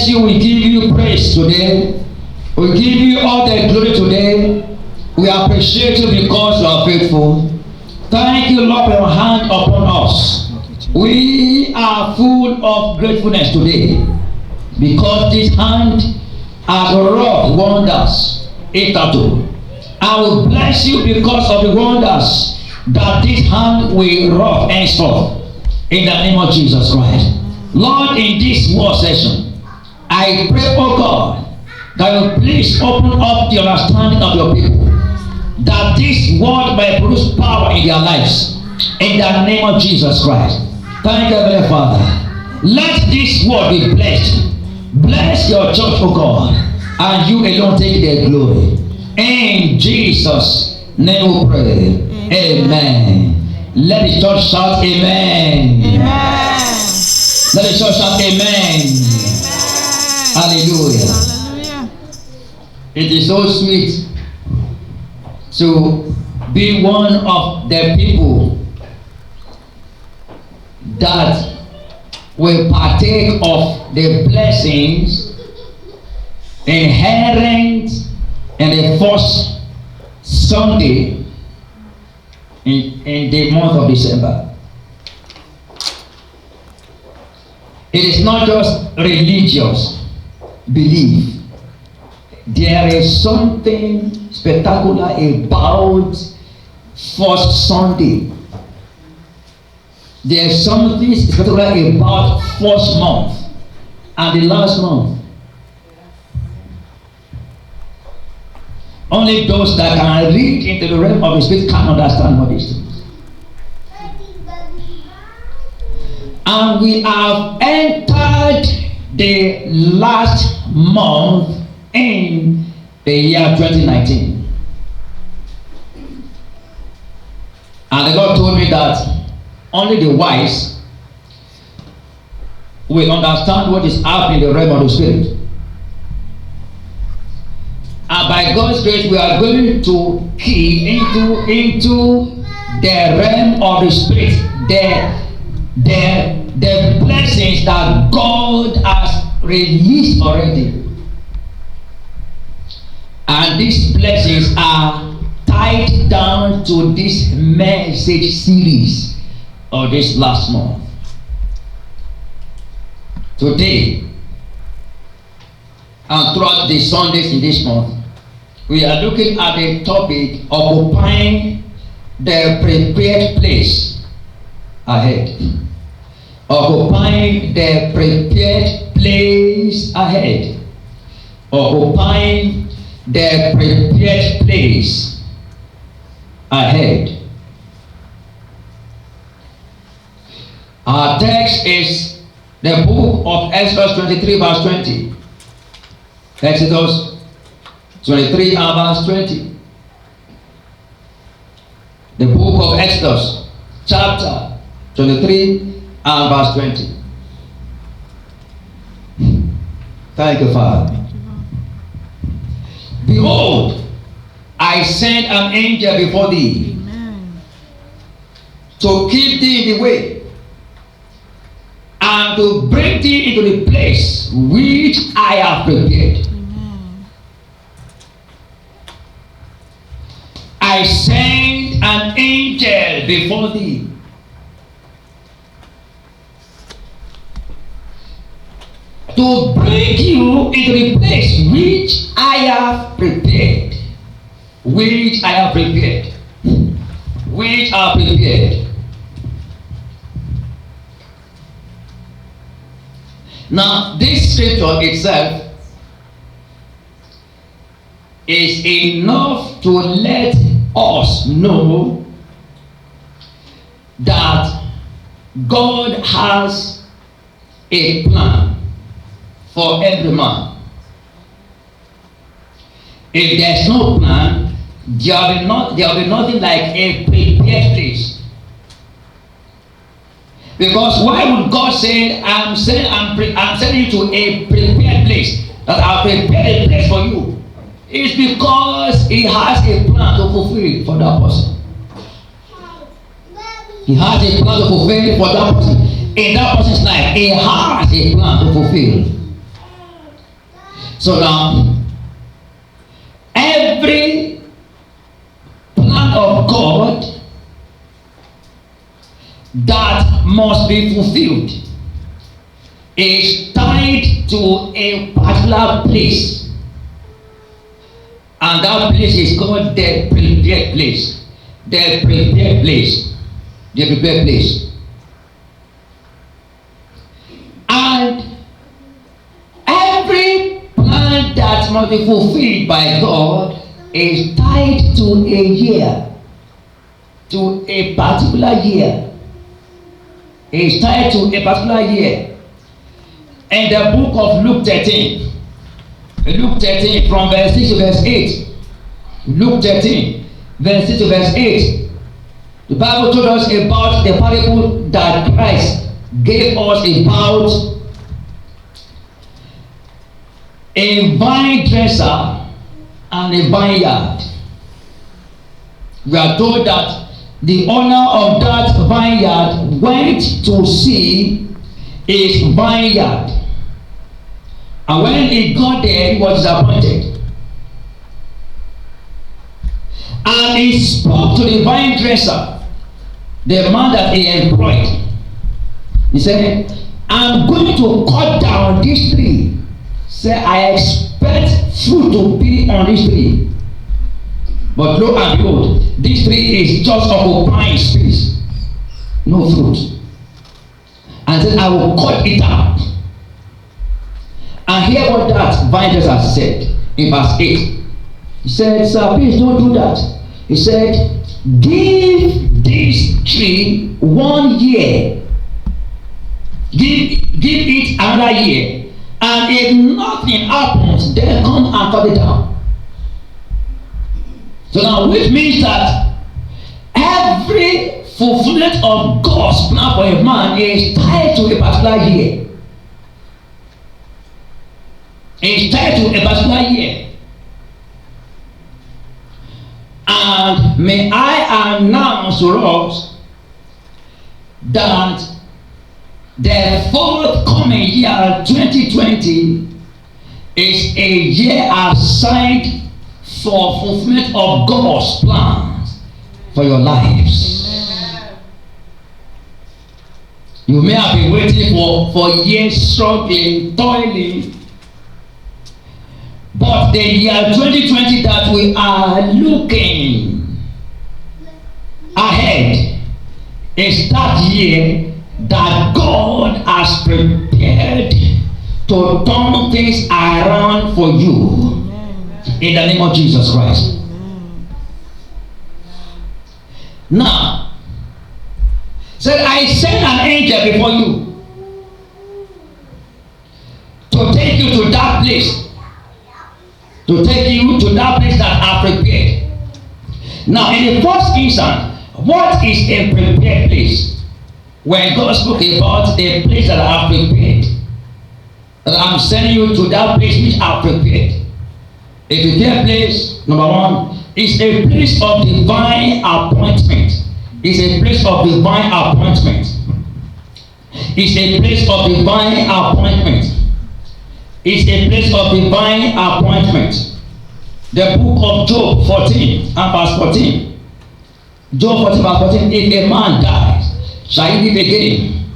bless you. We give you praise today. We give you all the glory today. We appreciate you because you are faithful. Thank you, Lord, for your hand upon us. We are full of gratefulness today because this hand has wrought wonders hitherto. I will bless you because of the wonders that this hand will wrought henceforth in the name of Jesus Christ. Lord, in this word session, I pray, oh God, that you please open up the understanding of your people, that this word may produce power in their lives in the name of Jesus Christ. Thank you, Heavenly Father. Let this word be blessed. Bless your church, oh God, and you alone take the glory. In Jesus' name we pray. Amen. Let the church shout amen. Amen. Let the church shout amen. Hallelujah. Hallelujah. It is so sweet to be one of the people that will partake of the blessings inherent in the first Sunday in the month of December. It is not just religious belief. There is something spectacular about first Sunday. There is something spectacular about first month and the last month. Only those that can read into the realm of the spirit can understand what these things. And we have entered the last month in the year 2019. And the Lord told me that only the wise will understand what is happening in the realm of the spirit. And by God's grace, we are going to key into the realm of the spirit, the blessings that God has released already. And these blessings are tied down to this message series of this last month. Today, and throughout the Sundays in this month, we are looking at the topic occupying the prepared place ahead. Occupying the prepared place ahead. Occupying the prepared place ahead. Our text is the book of Exodus 23 verse 20. Exodus 23 and verse 20. The book of Exodus, chapter 23 and verse 20. Thank you, Father. Behold, I send an angel before thee. Amen. To keep thee in the way and to bring thee into the place which I have prepared. I send an angel before thee to bring you into the place which I have prepared. Which I have prepared. Which I have prepared. Now, this scripture itself is enough to let us know that God has a plan for every man. If there's no plan, there will be nothing like a prepared place. Because why would God say, I'm sending you to a prepared place, that I've prepared a place for you? It's because He has a plan to fulfill for that person. He has a plan to fulfill for that person. In that person's life, He has a plan to fulfill. So now, every plan of God that must be fulfilled is tied to a particular place, and that place is called the prepared place. The prepared place. The prepared place. And every plan that must be fulfilled by God is tied to a year, to a particular year. Is tied to a particular year. In the book of Luke 13, from verse 6 to verse 8, Luke 13, verse 6 to verse 8, the Bible told us about the parable that Christ gave us about a vine dresser and a vineyard. We are told that the owner of that vineyard went to see his vineyard, and when he got there, he was disappointed. And he spoke to the vine dresser, the man that he employed. He said, I'm going to cut down this tree. Say, I expect fruit to be on this tree. But lo and behold, this tree is just occupying space, no fruit. And then I will cut it out. And hear what that vine dresser said in verse 8. He said, sir, please don't do that. He said, give this tree 1 year. Give it another year. And if nothing happens, then come and cut it down. So now, which means that every fulfillment of God's plan for a man is tied to a particular year. It's tied to a particular year. And may I announce to us that the forthcoming year 2020 is a year assigned for fulfillment of God's plans for your lives. Amen. You may have been waiting for years, struggling, toiling, but the year 2020 that we are looking ahead is that year that God has prepared to turn things around for you. In the name of Jesus Christ. Now, said, I send an angel before you to take you to that place. To take you to that place that I prepared. Now, in the first instance, what is a prepared place? When God spoke about the place that I have prepared, that I'm sending you to that place which I have prepared. A prepared place, number one, is a place of divine appointment. It's a place of divine appointment. It's a place of divine appointment. It's a place of divine appointment. The book of Job 14 and verse 14. Job 14 verse 14. If a man dies, shall he live again?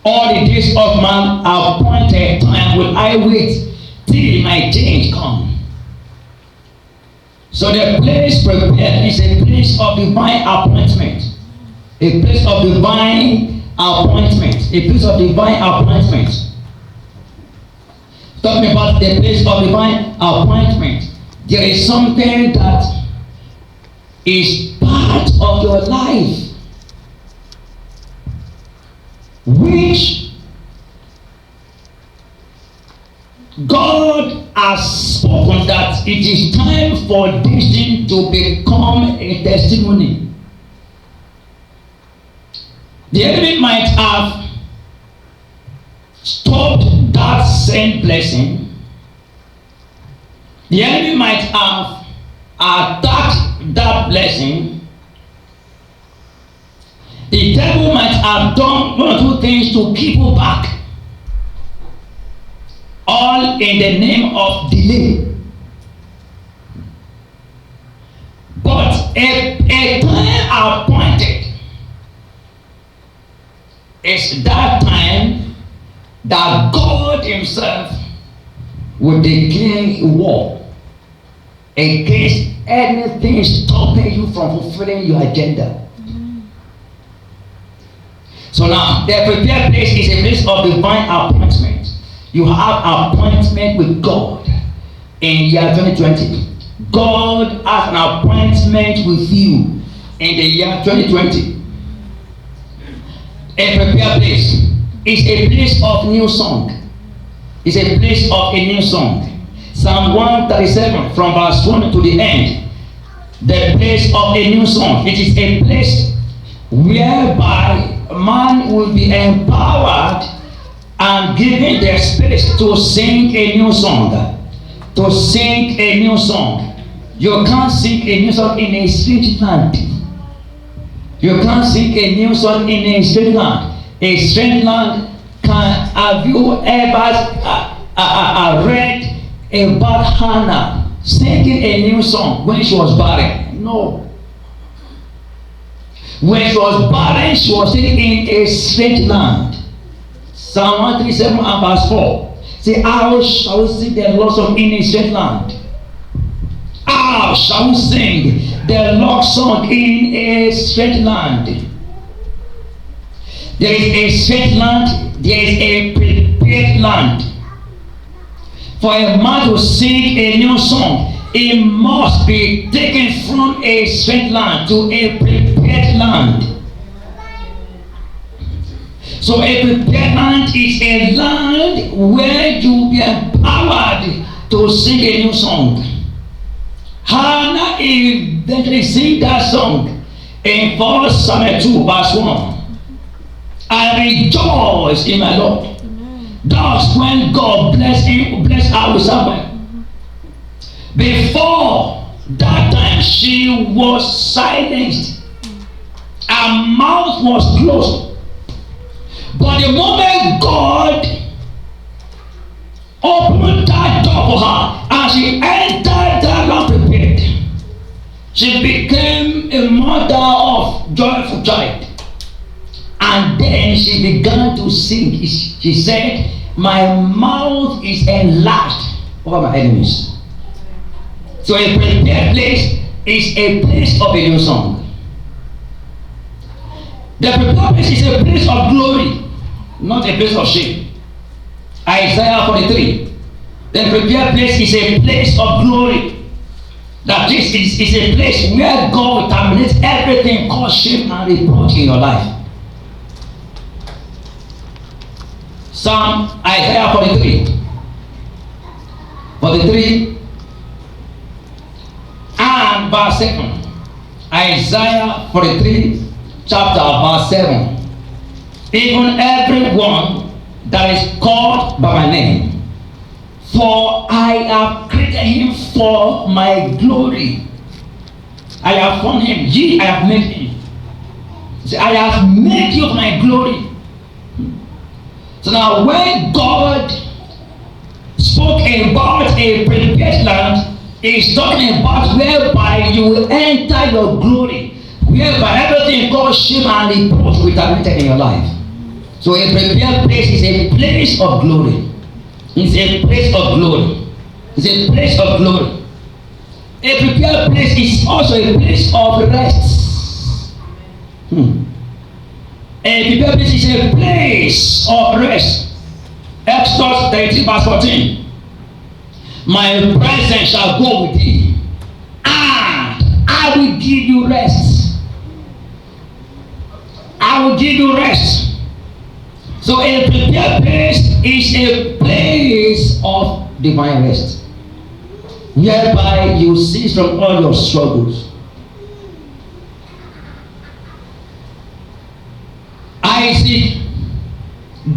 All the days of man appointed time will I wait till my change come. So the place prepared is a place of divine appointment. A place of divine appointment. A place of divine appointment. Talking about the place of divine appointment. There is something that is part of your life which God has spoken that it is time for this thing to become a testimony. The enemy might have stopped that same blessing. The enemy might have attacked that blessing. The devil might have done one or two things to keep you back. all in the name of delay. But a time appointed is that time that God himself will declare war against anything stopping you from fulfilling your agenda. So now, the prepared place is a place of divine appointment. You have appointment with God in year 2020. God has an appointment with you in the year 2020. A prepared place is a place of new song. It's a place of a new song. Psalm 137 from verse 1 to the end. The place of a new song. It is a place whereby man will be empowered and given the spirit to sing a new song. To sing a new song. You can't sing a new song in a strange land. You can't sing a new song in a strange land. A strange land. Have you ever read about Hannah singing a new song when she was barren? No. When she was barren, she was sitting in a strange land. Psalm 137 and verse 4. Say, how shall we sing the Lord's song in a strange land? How shall we sing the Lord's song in a strange land? There is a strange land, there is a prepared land. For a man to sing a new song, it must be taken from a strange land to a prepared land. So a prepared land is a land where you will be empowered to sing a new song. Hannah eventually sing that song in 1 Samuel 2 verse 1. I rejoice in my Lord. Thus when God blessed him, blessed her with Samuel. Before that time she was silenced. Her mouth was closed. But the moment God opened that door for her and she entered that land prepared, she became a mother of joyful child. And then she began to sing. She said, my mouth is enlarged over my enemies. So a prepared place is a place of a new song. The prepared place is a place of glory, not a place of shame. Isaiah 43. The prepared place is a place of glory. That this is a place where God will terminate everything called shame and reproach in your life. Psalm Isaiah 43. 43 and verse 7. Isaiah 43 chapter verse 7. Even everyone that is called by my name, for I have created him for my glory. I have formed him, I have made him. See, I have made you my glory. So now when God spoke about a prepared land, he's talking about whereby you will enter your glory, whereby everything called shame and reproach will be terminated in your life. So a prepared place is a place of glory. It's a place of glory. It's a place of glory. A prepared place is also a place of rest. A prepared place is a place of rest. Exodus 33 verse 14. My presence shall go with thee, and I will give you rest. I will give you rest. So a prepared place is a place of divine rest, whereby you cease from all your struggles. Isaac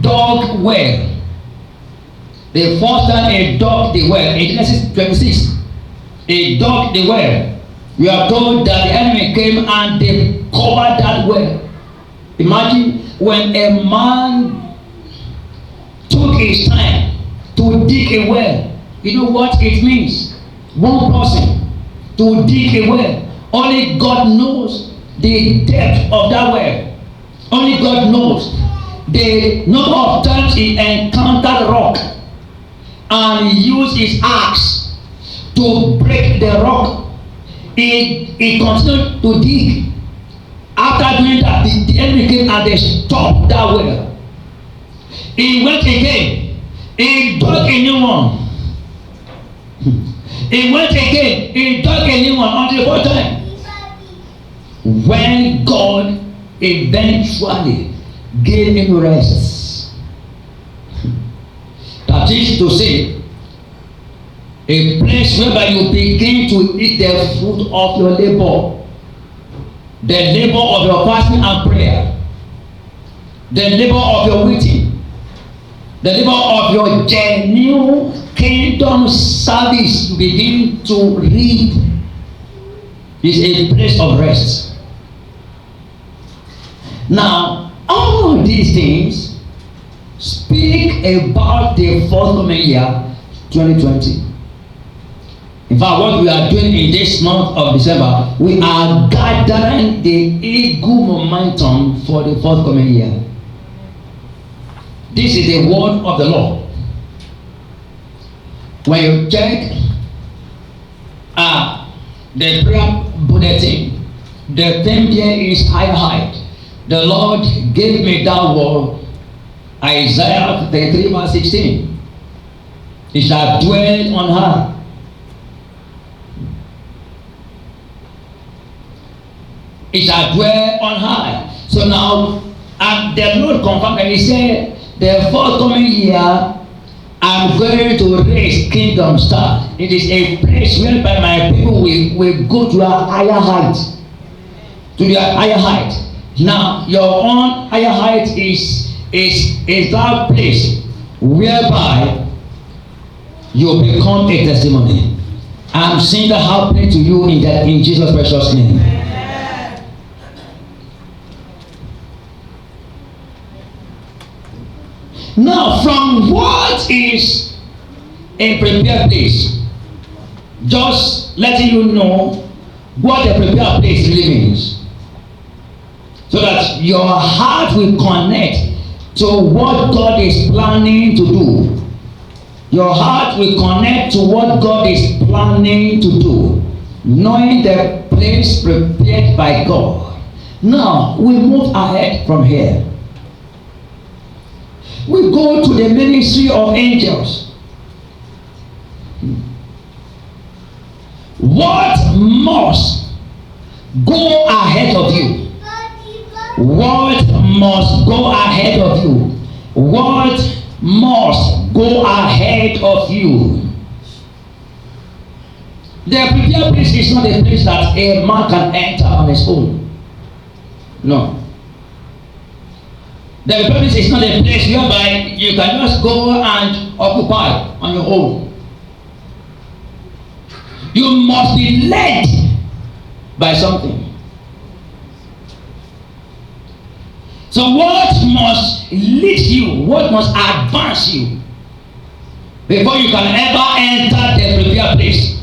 dug well. The first time he dug the well in Genesis 26, he dug the well. We are told that the enemy came and they covered that well. Imagine when a man took his time to dig a well. You know what it means? One person to dig a well. Only God knows the depth of that well. Only God knows the number of times he encountered rock and used his axe to break the rock. He continued to dig. After doing that, the enemy came and they stopped that well. He went again. He dug a new one. He went again. He dug a new one on the fourth time. When God eventually gave him rest, that is to say, a place whereby you begin to eat the fruit of your labor, the labor of your fasting and prayer, the labor of your waiting, the labor of your genuine kingdom service you begin to reap is a place of rest. Now, all these things speak about the forthcoming year 2020. In fact, what we are doing in this month of December, we are gathering the eagle momentum for the forthcoming year. This is the word of the Lord. When you check the prayer bulletin, the theme there is higher height. The Lord gave me that word, Isaiah 33 verse 16. He shall dwell on her. It shall dwell on high. So now, and the Lord confirmed, and he said, the forthcoming year, I'm going to raise Kingdom Star. It is a place whereby my people will go to a higher height. To the higher height. Now, your own higher height is that place whereby you become a testimony. I'm seeing that happening to you in Jesus' precious name. Now, from what is a prepared place, just letting you know what a prepared place really means, so that your heart will connect to what God is planning to do. Your heart will connect to what God is planning to do, knowing the place prepared by God. Now, we move ahead from here. We go to the ministry of angels. What must go ahead of you? What must go ahead of you? What must go ahead of you? The prepared place is not a place that a man can enter on his own. No. The purpose is not a place whereby you can just go and occupy on your own. You must be led by something. So what must lead you? What must advance you before you can ever enter the prepared place?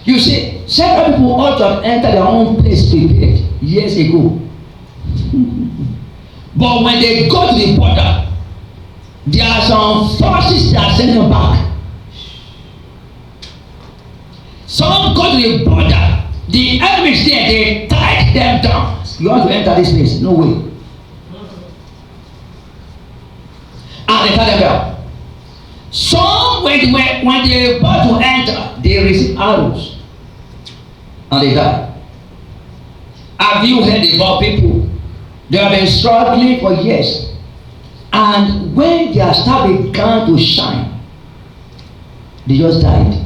You see, several people ought to have entered their own place prepared years ago. But when they go to the border, there are some forces that are sending them back. Some go to the border, the enemies there, they tie them down. You want to enter this place? No way. And they tie them down. Some, when they're about to enter, they receive arrows and they die. Have you heard about people? They have been struggling for years, and when their star began to shine, they just died.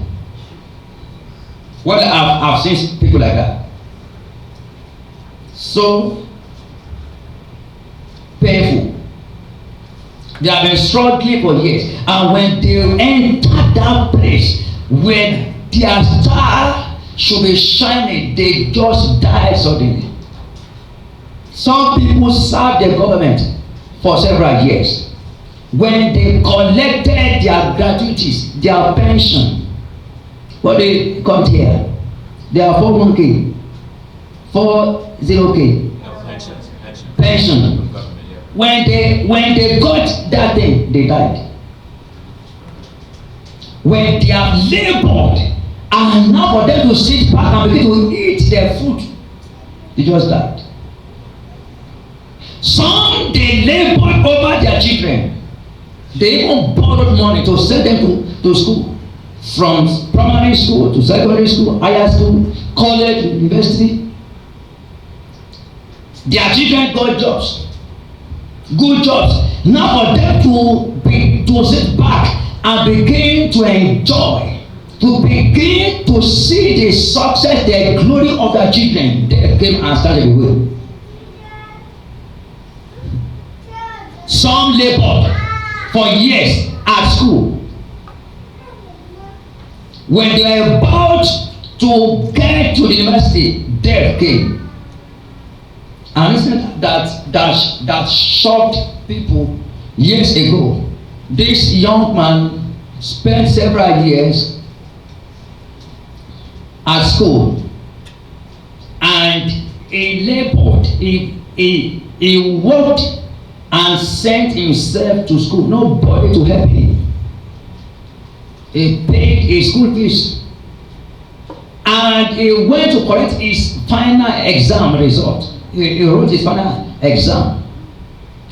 Well, I've seen people like that. So painful. They have been struggling for years, and when they enter that place when their star should be shining, they just die suddenly. Some people serve the government for several years. when they collected their gratuities, their pension, what they got here, their 401k, 40k, pension. When they got that thing, they died. When they have labored, and now for them to sit back and begin to eat their food, they just died. Some they labored over their children. They even borrowed money to send them to school, from primary school to secondary school, higher school, college, university. Their children got jobs, good jobs. Now for them to sit back and begin to enjoy, to begin to see the success, the glory of their children, they came and started the will. Some labored for years at school. When they were about to get to the university, death came. And isn't that shocked people years ago? This young man spent several years at school, and he labored, he worked and sent himself to school. Nobody to help him. He paid his school fees, and he went to collect his final exam result. He wrote his final exam.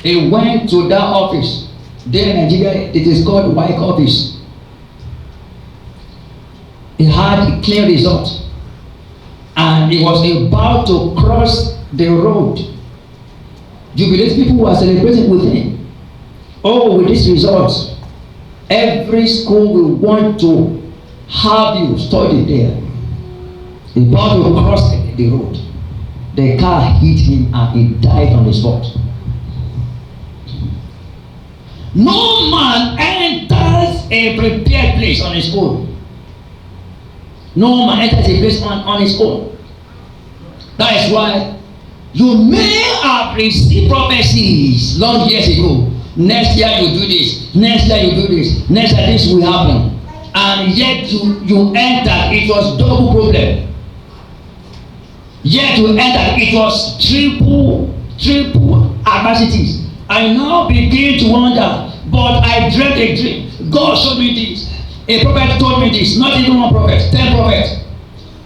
He went to that office. There in Nigeria, it is called WAEC office. He had a clear result, and he was about to cross the road. Jubilate people who are celebrating with him. Oh, with this result, every school will want to have you study there. He about to cross the road. The car hit him and he died on the spot. No man enters a prepared place on his own. No man enters a place on his own. That is why you may have received prophecies long years ago. Next year you do this. Next year you do this. Next year this will happen. And yet you enter. It was double problem. Yet you enter. It was triple adversities. I now begin to wonder, but I dreamt a dream. God showed me this. A prophet told me this. Not even one prophet, 10 prophets.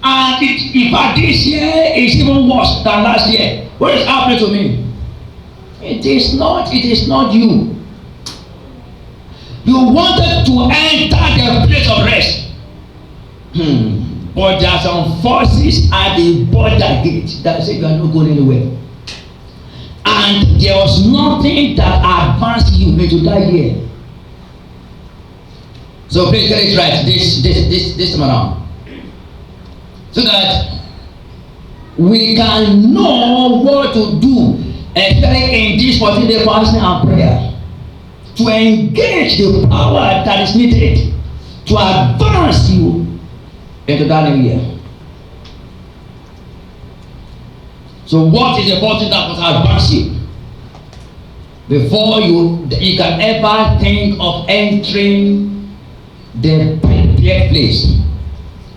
And in fact, this year is even worse than last year. What is happening to me? It is not you. You wanted to enter the place of rest. But there are some forces at the border gate that say you are not going anywhere. And there was nothing that advanced you into that year. So please get it right this time around. So that we can know what to do, especially in this 14-day fasting and prayer, to engage the power that is needed to advance you into that new year. So what is the first thing that must advance you before you can ever think of entering the prepared place?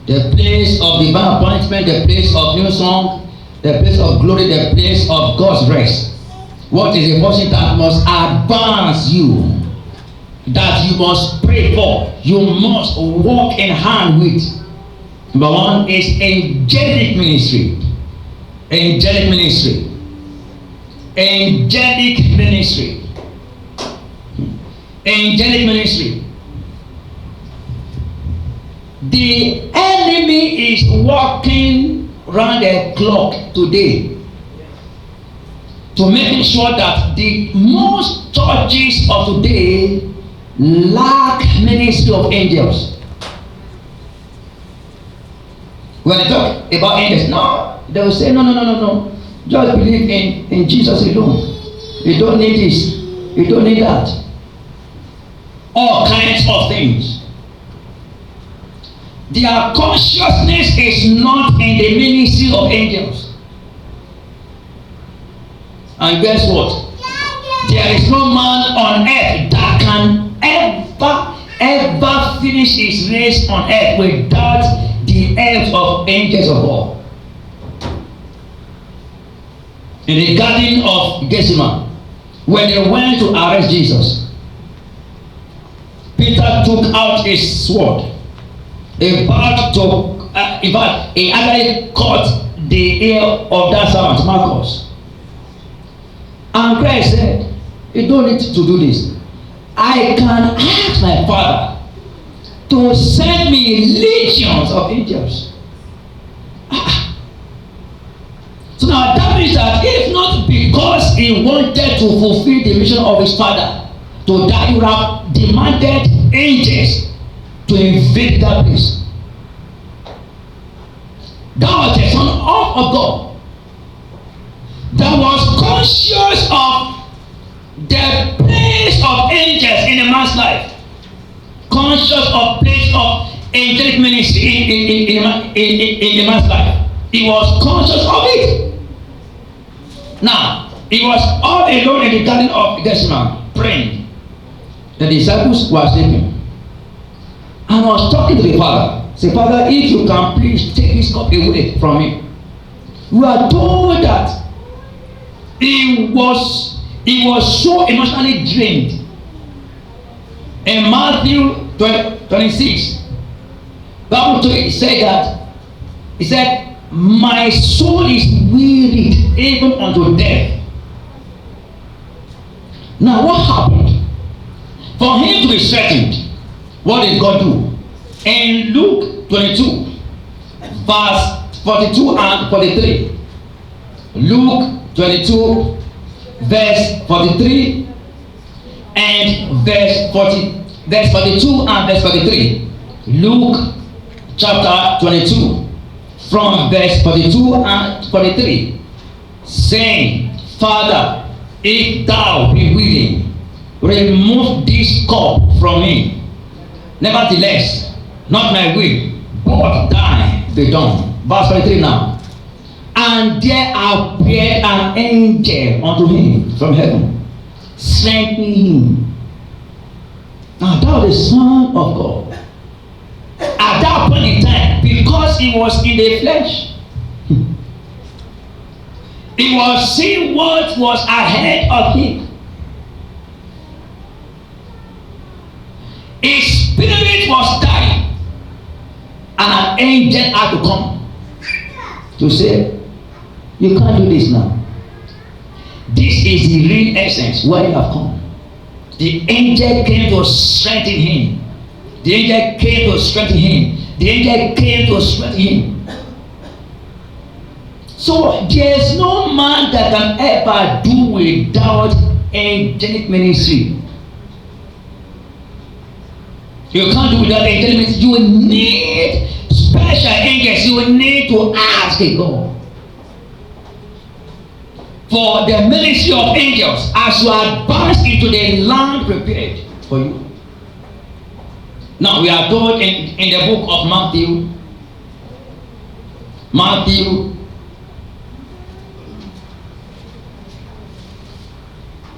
The place of divine appointment, the place of new song, the place of glory, the place of God's rest. What is the first thing that must advance you, that you must pray for, you must walk in hand with? Number one is angelic ministry. Angelic ministry. Angelic ministry. Angelic ministry. The enemy is working round the clock today to making sure that the most churches of today lack ministry of angels. When they talk about angels, no, they will say no. Just believe in Jesus alone. You don't need this. You don't need that. All kinds of things. Their consciousness is not in the ministry of angels. And guess what? There is no man on earth that can can ever finish his race on earth without the help of angels of God. In the garden of Gethsemane, when they went to arrest Jesus, Peter took out his sword, about to, in fact, he actually cut the ear of that servant, Marcus. And Christ said, you don't need to do this. I can ask my Father to send me legions of angels. So now that means that if not because he wanted to fulfill the mission of his Father to die, he would have demanded angels to invade that place. That was the Son of God that was conscious of the place of angels in a man's life, conscious of place of angelic ministry in a man's life. He was conscious of it. Now, he was all alone in the garden of Gethsemane praying. The disciples were sleeping. And I was talking to the Father. Say, Father, if you can please take this cup away from me. We are told that he was so emotionally drained. In Matthew 26, Bible said that, he said, my soul is wearied even unto death. Now what happened? For him to be threatened, what did God do? In Luke 22, verse 42 and 43. Luke 22, verse 43 and verse 42 and verse 43. Luke chapter 22, from verse 42 and 43, saying, Father, if thou be willing, remove this cup from me. Nevertheless, not my will, but thine be done. Verse 43 now. And there appeared an angel unto him from heaven, strengthening him. Now that was the Son of God. At that point in time, because he was in the flesh, he was seeing what was ahead of him. His spirit was dying, and an angel had to come to say, you can't do this now. This is the real essence why you have come. The angel came to strengthen him. The angel came to strengthen him. The angel came to strengthen him. So there is no man that can ever do without angelic ministry. You can't do without angelic ministry. You will need special angels. You will need to ask God for the ministry of angels as you advance into the land prepared for you. Now we are told in the book of Matthew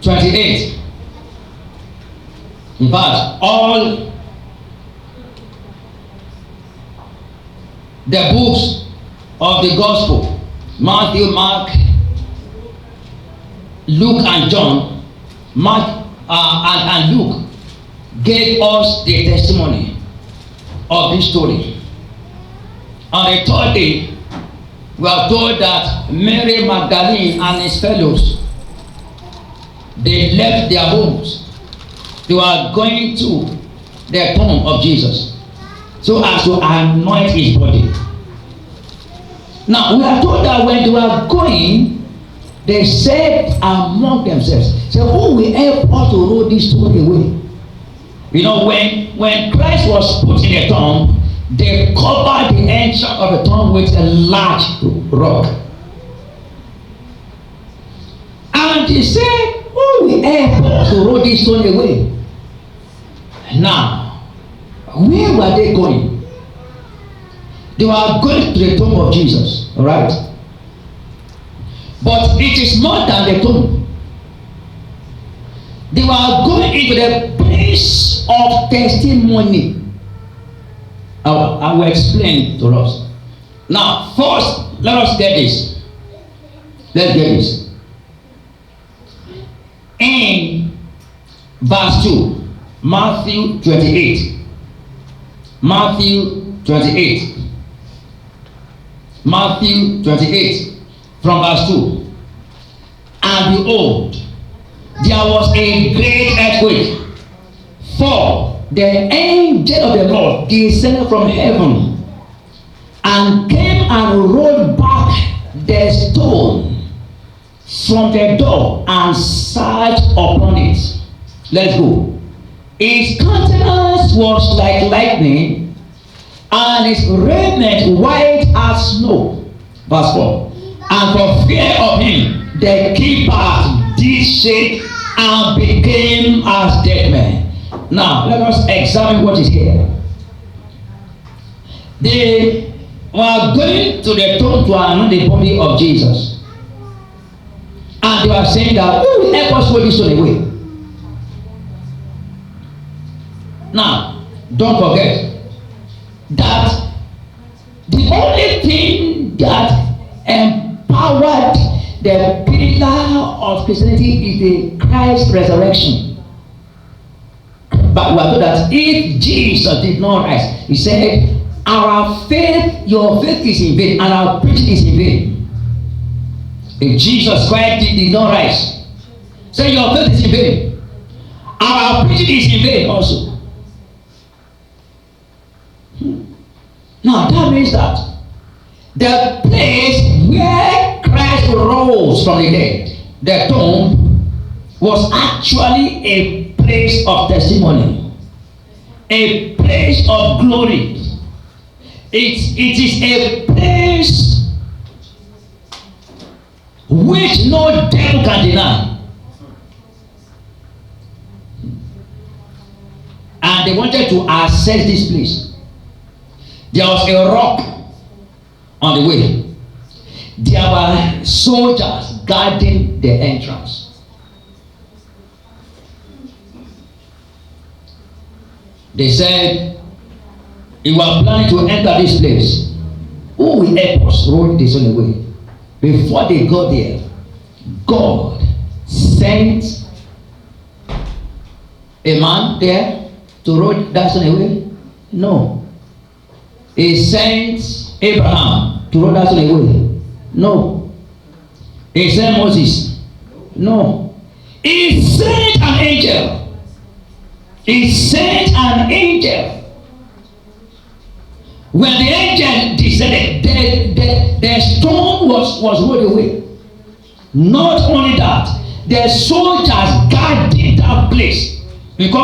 28. In fact, all the books of the gospel, Matthew, Mark, Luke and John, Mark and Luke, gave us the testimony of this story. On the third day, we are told that Mary Magdalene and his fellows, they left their homes. They were going to the tomb of Jesus so as to anoint his body. Now we are told that when they were going, they said among themselves, "So who will help us to roll this stone away?" You know, when Christ was put in the tomb, they covered the entrance of the tomb with a large rock. And they said, who will help us to roll this stone away? Now, where were they going? They were going to the tomb of Jesus, alright? But it is more than the tomb. They were going into the place place of testimony. I will explain to us. Now, first, let us get this. Let's get this. In verse 2, Matthew 28. Matthew 28. Matthew 28, from verse 2. And behold, there was a great earthquake, for the angel of the Lord descended from heaven and came and rolled back the stone from the door and sat upon it. Let's go. His countenance was like lightning, and his raiment white as snow. Verse 4. And for fear of him, the keeper did shake and became as dead men. Now, let us examine what is here. They were going to the tomb to anoint the body of Jesus. And they were saying that, who will help us roll this stone away? Now, don't forget that the only thing that empowered the pillar of Christianity is the Christ resurrection. But we are told that if Jesus did not rise, he said, our faith, your faith is in vain, and our preaching is in vain. If Jesus Christ did not rise, say your faith is in vain, our preaching is in vain also. Now that means that the place where Christ rose from the dead, the tomb, was actually a place of testimony, a place of glory. It is a place which no devil can deny. And they wanted to access this place. There was a rock on the way. There were soldiers guarding the entrance. They said, if we are planning to enter this place, who will help us roll this on the way? Before they got there, God sent a man there to roll that stone away? No. He sent Abraham to roll that stone away? No. He sent Moses? No. He sent an angel. He sent an angel. When the angel descended, the stone was rolled away. Not only that, the soldiers guarded that place because